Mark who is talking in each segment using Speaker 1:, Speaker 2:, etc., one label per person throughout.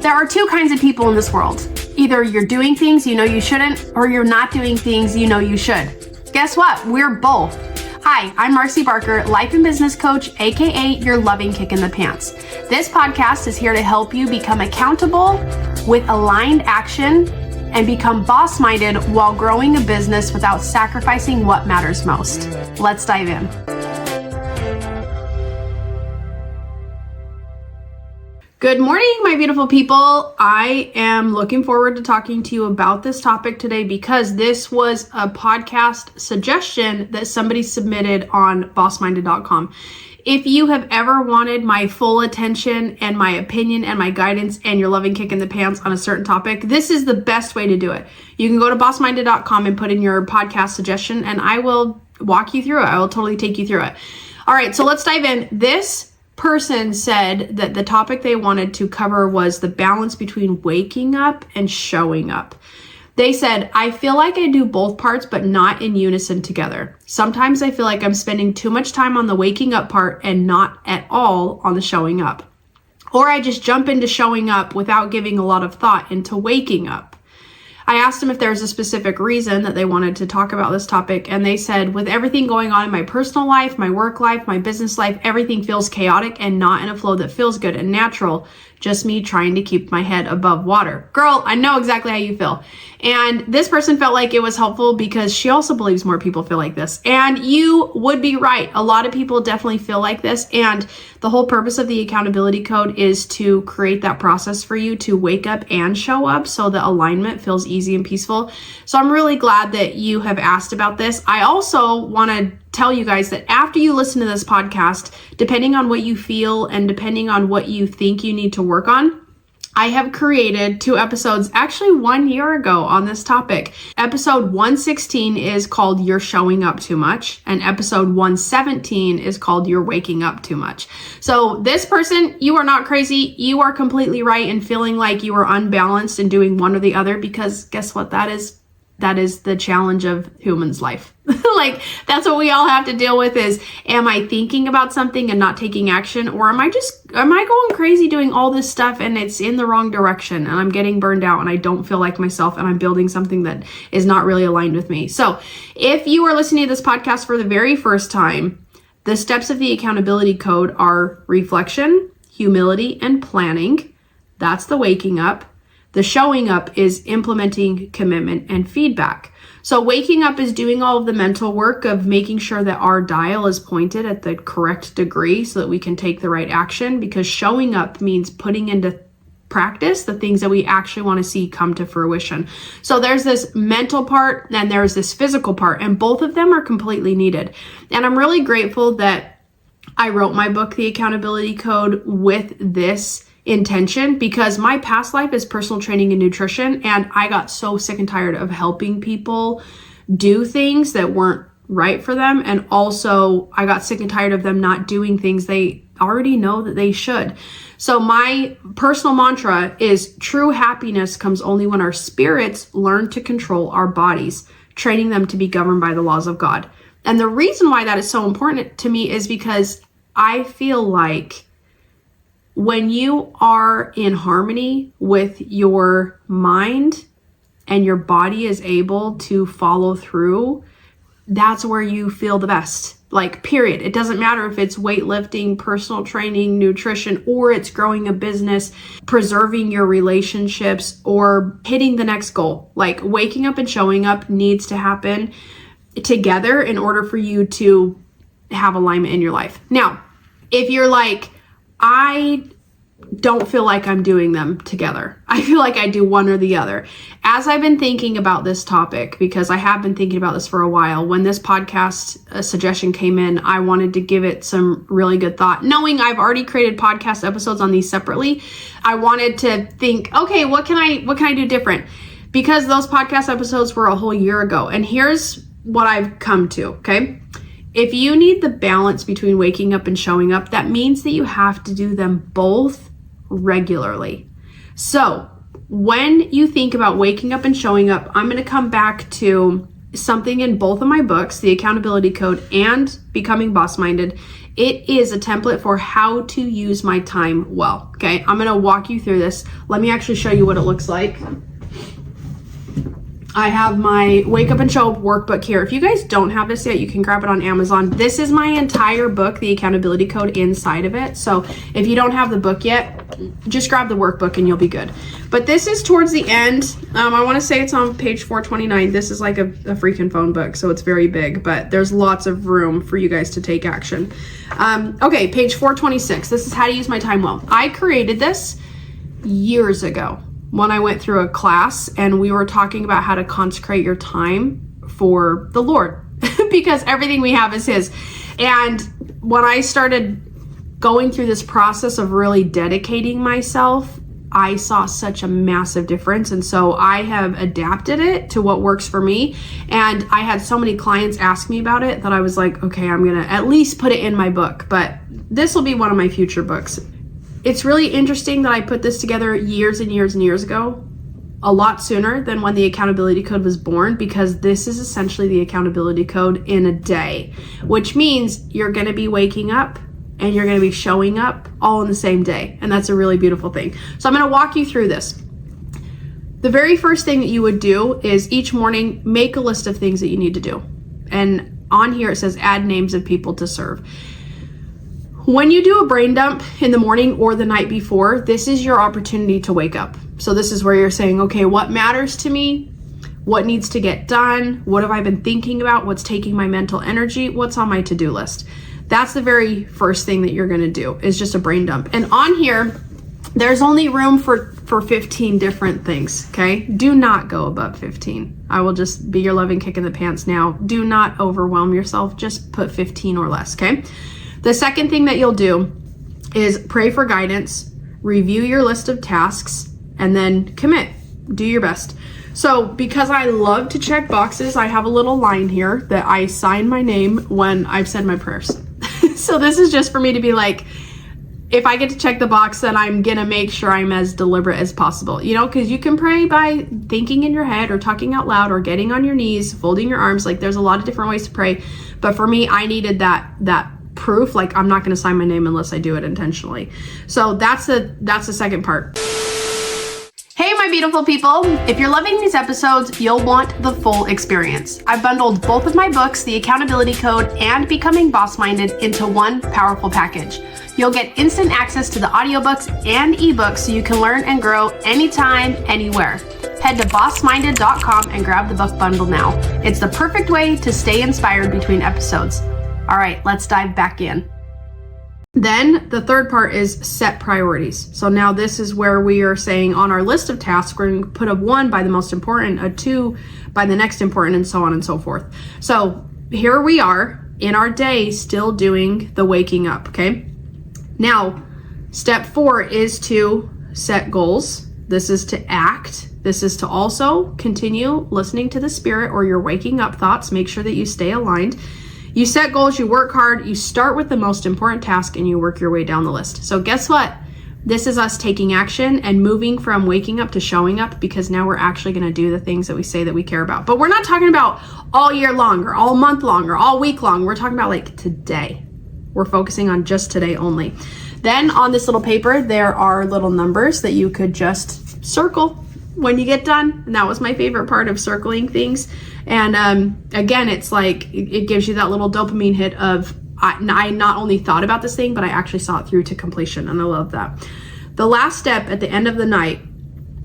Speaker 1: There are two kinds of people in this world. Either you're doing things you know you shouldn't, or you're not doing things you know you should. Guess what? We're both. Hi, I'm Marcy Barker, life and business coach, aka your loving kick in the pants. This podcast is here to help you become accountable with aligned action and become boss-minded while growing a business without sacrificing what matters most. Let's dive in. Good morning, my beautiful people. I am looking forward to talking to you about this topic today because this was a podcast suggestion that somebody submitted on bossminded.com. If you have ever wanted my full attention and my opinion and my guidance and your loving kick in the pants on a certain topic, this is the best way to do it. You can go to bossminded.com and put in your podcast suggestion and I will walk you through it. I will totally take you through it. All right, so let's dive in. This person said that the topic they wanted to cover was the balance between waking up and showing up. They said, I feel like I do both parts, but not in unison together. Sometimes I feel like I'm spending too much time on the waking up part and not at all on the showing up. Or I just jump into showing up without giving a lot of thought into waking up. I asked them if there's a specific reason that they wanted to talk about this topic, and they said, with everything going on in my personal life, my work life, my business life, everything feels chaotic and not in a flow that feels good and natural. Just me trying to keep my head above water. Girl, I know exactly how you feel. And this person felt like it was helpful because she also believes more people feel like this. And you would be right. A lot of people definitely feel like this. And the whole purpose of the accountability code is to create that process for you to wake up and show up so the alignment feels easy and peaceful. So I'm really glad that you have asked about this. I also want to tell you guys that after you listen to this podcast, depending on what you feel and depending on what you think you need to work on, I have created 2 episodes, actually 1 year ago on this topic. Episode 116 is called You're Showing Up Too Much, and episode 117 is called You're Waking Up Too Much. So this person, you are not crazy. You are completely right in feeling like you are unbalanced and doing one or the other, because guess what that is? That is the challenge of humans' life. Like, that's what we all have to deal with is, am I thinking about something and not taking action? Or am I going crazy doing all this stuff and it's in the wrong direction and I'm getting burned out and I don't feel like myself and I'm building something that is not really aligned with me? So if you are listening to this podcast for the very first time, the steps of the accountability code are reflection, humility, and planning. That's the waking up. The showing up is implementing commitment and feedback. So waking up is doing all of the mental work of making sure that our dial is pointed at the correct degree so that we can take the right action, because showing up means putting into practice the things that we actually want to see come to fruition. So there's this mental part and there's this physical part, and both of them are completely needed. And I'm really grateful that I wrote my book, The Accountability Code, with this intention, because my past life is personal training and nutrition, and I got so sick and tired of helping people do things that weren't right for them, and also I got sick and tired of them not doing things they already know that they should. So my personal mantra is true happiness comes only when our spirits learn to control our bodies, training them to be governed by the laws of God. And the reason why that is so important to me is because I feel like when you are in harmony with your mind and your body is able to follow through, that's where you feel the best. Like, period. It doesn't matter if it's weightlifting, personal training, nutrition, or it's growing a business, preserving your relationships, or hitting the next goal. Like, waking up and showing up needs to happen together in order for you to have alignment in your life. Now, if you're like, I don't feel like I'm doing them together, I feel like I do one or the other. As I've been thinking about this topic, because I have been thinking about this for a while, when this podcast suggestion came in, I wanted to give it some really good thought. Knowing I've already created podcast episodes on these separately, I wanted to think, okay, what can I do different? Because those podcast episodes were a whole year ago. And here's what I've come to, okay? If you need the balance between waking up and showing up, that means that you have to do them both regularly. So when you think about waking up and showing up, I'm going to come back to something in both of my books, The Accountability Code and Becoming Boss Minded, It is a template for how to use my time well. Okay, I'm gonna walk you through this. Let me actually show you what it looks like. I have my Wake Up and Show Up workbook here. If you guys don't have this yet, you can grab it on Amazon. This is my entire book, the accountability code inside of it. So if you don't have the book yet, just grab the workbook and you'll be good. But this is towards the end. I want to say it's on page 429. This is like a freaking phone book, so it's very big, but there's lots of room for you guys to take action. Okay, page 426. This is how to use my time well. I created this years ago when I went through a class and we were talking about how to consecrate your time for the Lord because everything we have is His. And when I started going through this process of really dedicating myself, I saw such a massive difference. And so I have adapted it to what works for me. And I had so many clients ask me about it that I was like, okay, I'm going to at least put it in my book, but this will be one of my future books. It's really interesting that I put this together years and years and years ago, a lot sooner than when the accountability code was born, because this is essentially the accountability code in a day, which means you're going to be waking up and you're going to be showing up all in the same day. And that's a really beautiful thing. So I'm going to walk you through this. The very first thing that you would do is each morning, make a list of things that you need to do. And on here, it says add names of people to serve. When you do a brain dump in the morning or the night before, this is your opportunity to wake up. So this is where you're saying, okay, what matters to me? What needs to get done? What have I been thinking about? What's taking my mental energy? What's on my to-do list? That's the very first thing that you're going to do, is just a brain dump. And on here, there's only room for 15 different things, okay? Do not go above 15. I will just be your loving kick in the pants now. Do not overwhelm yourself. Just put 15 or less, okay? The second thing that you'll do is pray for guidance, review your list of tasks, and then commit. Do your best. So because I love to check boxes, I have a little line here that I sign my name when I've said my prayers. So this is just for me to be like, if I get to check the box, then I'm gonna make sure I'm as deliberate as possible, you know, because you can pray by thinking in your head or talking out loud or getting on your knees, folding your arms. Like there's a lot of different ways to pray. But for me, I needed that proof. Like I'm not going to sign my name unless I do it intentionally. So that's the second part. Hey, my beautiful people. If you're loving these episodes, you'll want the full experience. I've bundled both of my books, The Accountability Code and Becoming Boss Minded, into one powerful package. You'll get instant access to the audiobooks and ebooks so you can learn and grow anytime, anywhere. Head to bossminded.com and grab the book bundle now. It's the perfect way to stay inspired between episodes. All right, let's dive back in. Then the third part is set priorities. So now this is where we are saying on our list of tasks, we're going to put a 1 by the most important, a 2 by the next important, and so on and so forth. So here we are in our day still doing the waking up, okay? Now, step 4 is to set goals. This is to act. This is to also continue listening to the spirit or your waking up thoughts. Make sure that you stay aligned. You set goals, you work hard, you start with the most important task, and you work your way down the list. So guess what? This is us taking action and moving from waking up to showing up, because now we're actually going to do the things that we say that we care about. But we're not talking about all year long or all month long or all week long. We're talking about like today. We're focusing on just today only. Then on this little paper, there are little numbers that you could just circle when you get done. And that was my favorite part of circling things. And again, it's like it gives you that little dopamine hit of I not only thought about this thing, but I actually saw it through to completion. And I love that. The last step at the end of the night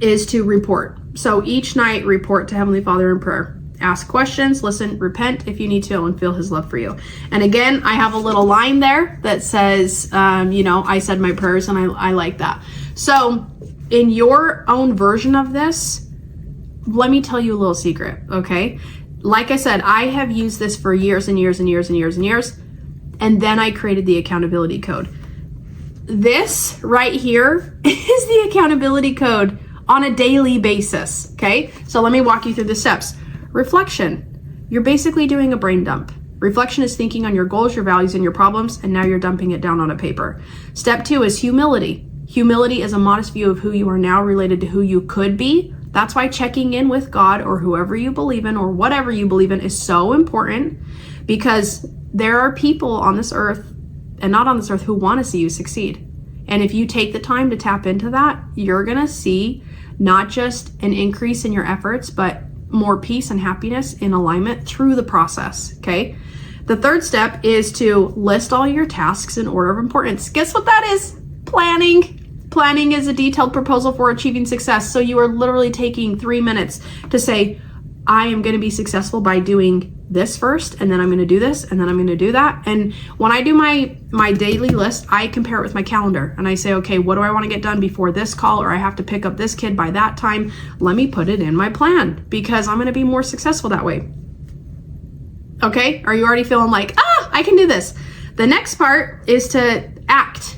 Speaker 1: is to report. So each night, report to Heavenly Father in prayer. Ask questions, listen, repent if you need to, and feel His love for you. And again, I have a little line there that says, I said my prayers, and I like that. So in your own version of this, let me tell you a little secret, okay? Like I said, I have used this for years and years and years and years and years, and then I created the accountability code. This right here is the accountability code on a daily basis, okay? So let me walk you through the steps. Reflection. You're basically doing a brain dump. Reflection is thinking on your goals, your values, and your problems, and now you're dumping it down on a paper. Step 2 is humility. Humility is a modest view of who you are now related to who you could be. That's why checking in with God or whoever you believe in or whatever you believe in is so important, because there are people on this earth and not on this earth who want to see you succeed. And if you take the time to tap into that, you're going to see not just an increase in your efforts, but more peace and happiness in alignment through the process, okay? The third step is to list all your tasks in order of importance. Guess what that is? Planning. Planning is a detailed proposal for achieving success. So you are literally taking 3 minutes to say, I am going to be successful by doing this first, and then I'm going to do this, and then I'm going to do that. And when I do my daily list, I compare it with my calendar, and I say, okay, what do I want to get done before this call, or I have to pick up this kid by that time? Let me put it in my plan, because I'm going to be more successful that way. Okay, are you already feeling like, I can do this? The next part is to act.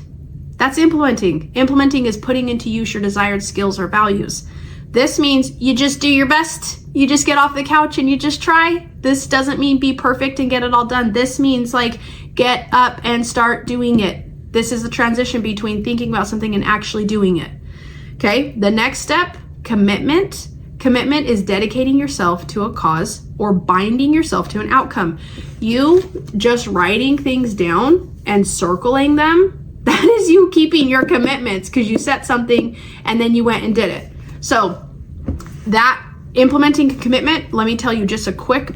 Speaker 1: That's implementing. Implementing is putting into use your desired skills or values. This means you just do your best. You just get off the couch and you just try. This doesn't mean be perfect and get it all done. This means like get up and start doing it. This is the transition between thinking about something and actually doing it. Okay, the next step, commitment. Commitment is dedicating yourself to a cause or binding yourself to an outcome. You just writing things down and circling them, that is you keeping your commitments because you set something and then you went and did it. So that implementing commitment, let me tell you just a quick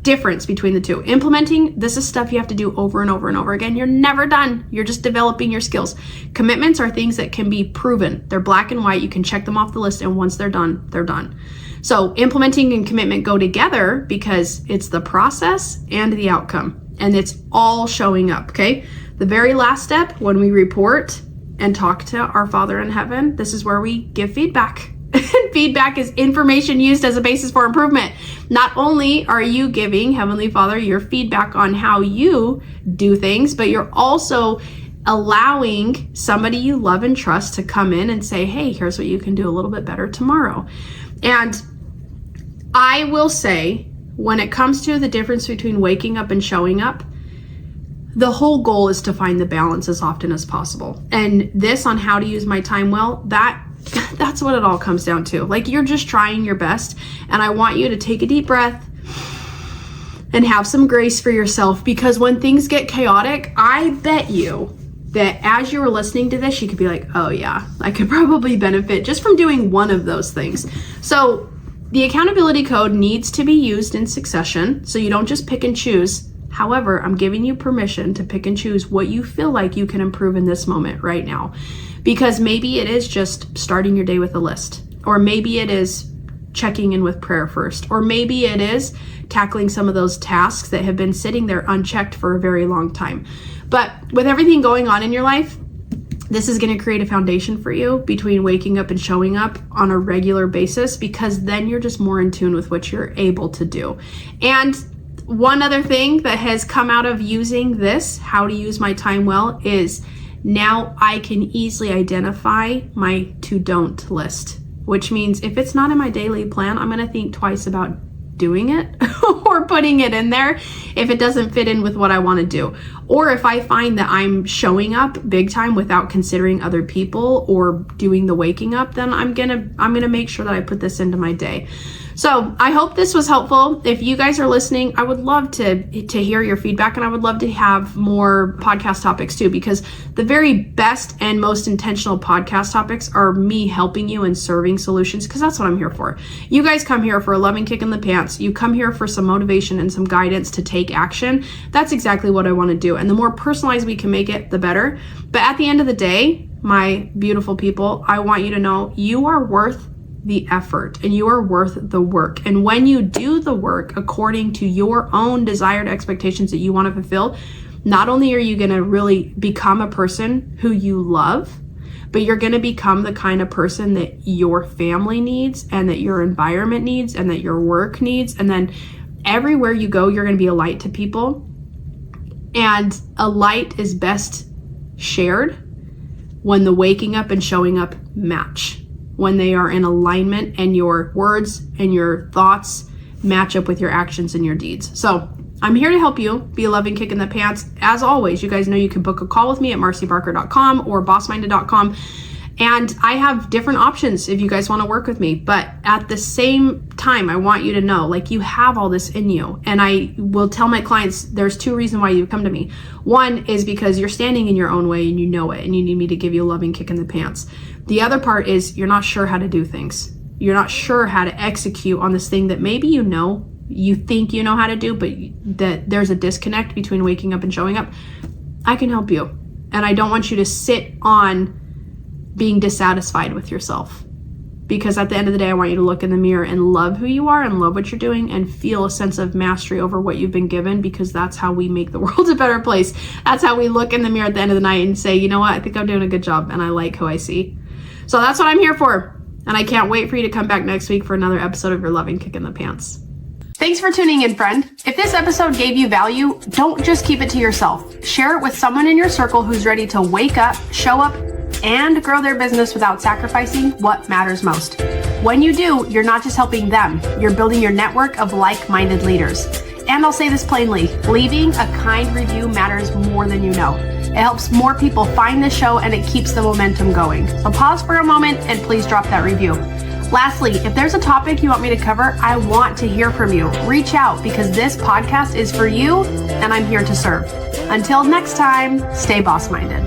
Speaker 1: difference between the two. Implementing, this is stuff you have to do over and over and over again. You're never done. You're just developing your skills. Commitments are things that can be proven. They're black and white. You can check them off the list, and once they're done, they're done. So implementing and commitment go together because it's the process and the outcome, and it's all showing up, okay? The very last step, when we report and talk to our Father in heaven, this is where we give feedback. Feedback is information used as a basis for improvement. Not only are you giving Heavenly Father your feedback on how you do things, but you're also allowing somebody you love and trust to come in and say, hey, here's what you can do a little bit better tomorrow. And I will say, when it comes to the difference between waking up and showing up, the whole goal is to find the balance as often as possible. And this on how to use my time well, that's what it all comes down to. Like, you're just trying your best, and I want you to take a deep breath and have some grace for yourself, because when things get chaotic, I bet you that as you were listening to this, you could be like, oh yeah, I could probably benefit just from doing one of those things. So the accountability code needs to be used in succession, so you don't just pick and choose. However, I'm giving you permission to pick and choose what you feel like you can improve in this moment right now. Because maybe it is just starting your day with a list, or maybe it is checking in with prayer first, or maybe it is tackling some of those tasks that have been sitting there unchecked for a very long time. But with everything going on in your life, this is going to create a foundation for you between waking up and showing up on a regular basis, because then you're just more in tune with what you're able to do. And one other thing that has come out of using this, how to use my time well, is now I can easily identify my to-don't list, which means if it's not in my daily plan, I'm going to think twice about doing it or putting it in there if it doesn't fit in with what I want to do. Or if I find that I'm showing up big time without considering other people or doing the waking up, then I'm gonna make sure that I put this into my day. So I hope this was helpful. If you guys are listening, I would love to hear your feedback, and I would love to have more podcast topics too, because the very best and most intentional podcast topics are me helping you and serving solutions, because that's what I'm here for. You guys come here for a loving kick in the pants. You come here for some motivation and some guidance to take action. That's exactly what I want to do. And the more personalized we can make it, the better. But at the end of the day, my beautiful people, I want you to know you are worth the effort and you are worth the work. And when you do the work according to your own desired expectations that you want to fulfill, not only are you going to really become a person who you love, but you're going to become the kind of person that your family needs, and that your environment needs, and that your work needs. And then everywhere you go, you're going to be a light to people. And a light is best shared when the waking up and showing up match, when they are in alignment and your words and your thoughts match up with your actions and your deeds. So I'm here to help you be a loving kick in the pants. As always, you guys know you can book a call with me at marcybarker.com or bossminded.com. And I have different options if you guys want to work with me. But at the same time, time, I want you to know, like, you have all this in you. And I will tell my clients, there's 2 reasons why you come to me. One is because you're standing in your own way and you know it, and you need me to give you a loving kick in the pants. The other part is you're not sure how to do things. You're not sure how to execute on this thing that maybe you think you know how to do, but that there's a disconnect between waking up and showing up. I can help you. And I don't want you to sit on being dissatisfied with yourself. Because at the end of the day, I want you to look in the mirror and love who you are and love what you're doing and feel a sense of mastery over what you've been given, because that's how we make the world a better place. That's how we look in the mirror at the end of the night and say, you know what, I think I'm doing a good job and I like who I see. So that's what I'm here for. And I can't wait for you to come back next week for another episode of Your Loving Kick in the Pants. Thanks for tuning in, friend. If this episode gave you value, don't just keep it to yourself. Share it with someone in your circle who's ready to wake up, show up, and grow their business without sacrificing what matters most. When you do, you're not just helping them, you're building your network of like-minded leaders. And I'll say this plainly, leaving a kind review matters more than you know. It helps more people find the show and it keeps the momentum going. So pause for a moment and please drop that review. Lastly, if there's a topic you want me to cover, I want to hear from you. Reach out, because this podcast is for you and I'm here to serve. Until next time, stay boss-minded.